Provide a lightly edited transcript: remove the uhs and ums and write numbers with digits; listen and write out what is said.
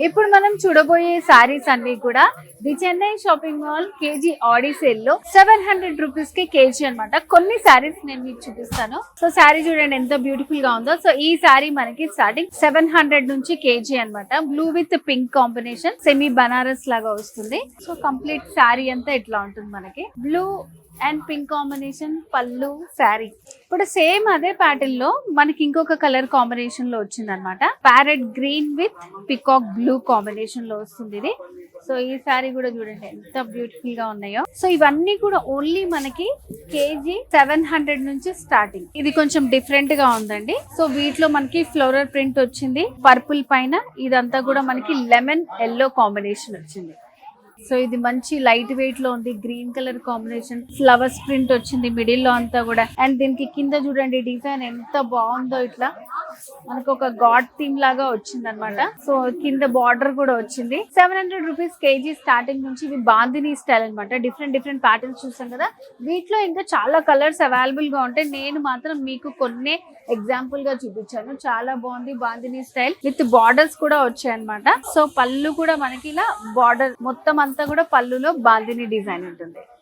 ఇప్పుడు మనం చూడబోయే సారీస్ అన్ని కూడా the Chennai shopping mall KG Audi sale లో 700 రూపీస్ కి కేజీ అన్నమాట. కొన్ని సారీస్ నేను మీకు చూపిస్తాను. సో సారీ చూడండి ఎంత బ్యూటిఫుల్ గా ఉందో. సో ఈ సారీ మనకి స్టార్టింగ్ 700 నుంచి కేజీ అన్నమాట. Blue with pink combination, semi Banaras లాగా వస్తుంది. సో కంప్లీట్ సారీ అంతా ఇట్లా ఉంటుంది మనకి. బ్లూ అండ్ పింక్ కాంబినేషన్ పళ్ళు శారీ. ఇప్పుడు సేమ్ అదే ప్యాటర్న్ లో మనకి ఇంకొక కలర్ కాంబినేషన్ లో వచ్చింది అనమాట. Parrot green with peacock blue combination లో వస్తుంది ఇది. సో ఈ సారీ కూడా చూడండి ఎంత బ్యూటిఫుల్ గా ఉన్నాయో. సో ఇవన్నీ కూడా ఓన్లీ మనకి కేజీ 700 నుంచి స్టార్టింగ్. ఇది కొంచెం డిఫరెంట్ గా ఉందండి. సో వీటిలో మనకి ఫ్లోరల్ ప్రింట్ వచ్చింది పర్పుల్ పైన. ఇదంతా కూడా మనకి లెమన్ ఎల్లో కాంబినేషన్ వచ్చింది. సో ఇది మంచి లైట్ వెయిట్ లో ఉంది. Green colour combination, flowers print వచ్చింది మిడిల్ లో అంతా కూడా. అండ్ దీనికి కింద చూడండి డిజైన్ ఎంత బాగుందో. ఇట్లా మనకు ఒక గాడ్ థీమ్ లాగా వచ్చింది అనమాట. సో కింద బార్డర్ కూడా వచ్చింది. 700 రూపీస్ కేజీ స్టార్టింగ్ నుంచి. ఇవి బాందిని స్టైల్ అనమాట. డిఫరెంట్ ప్యాటర్న్స్ చూసాం కదా. వీటిలో ఇంకా చాలా కలర్స్ అవైలబుల్ గా ఉంటాయి. నేను మాత్రం మీకు కొన్ని ఎగ్జాంపుల్ గా చూపించాను. చాలా బాగుంది బాందిని స్టైల్ విత్ బార్డర్స్ కూడా వచ్చాయి అనమాట. సో పళ్ళు కూడా మనకి ఇలా బార్డర్ మొత్తం అంతా కూడా పళ్ళులో బాందిని డిజైన్ ఉంటుంది.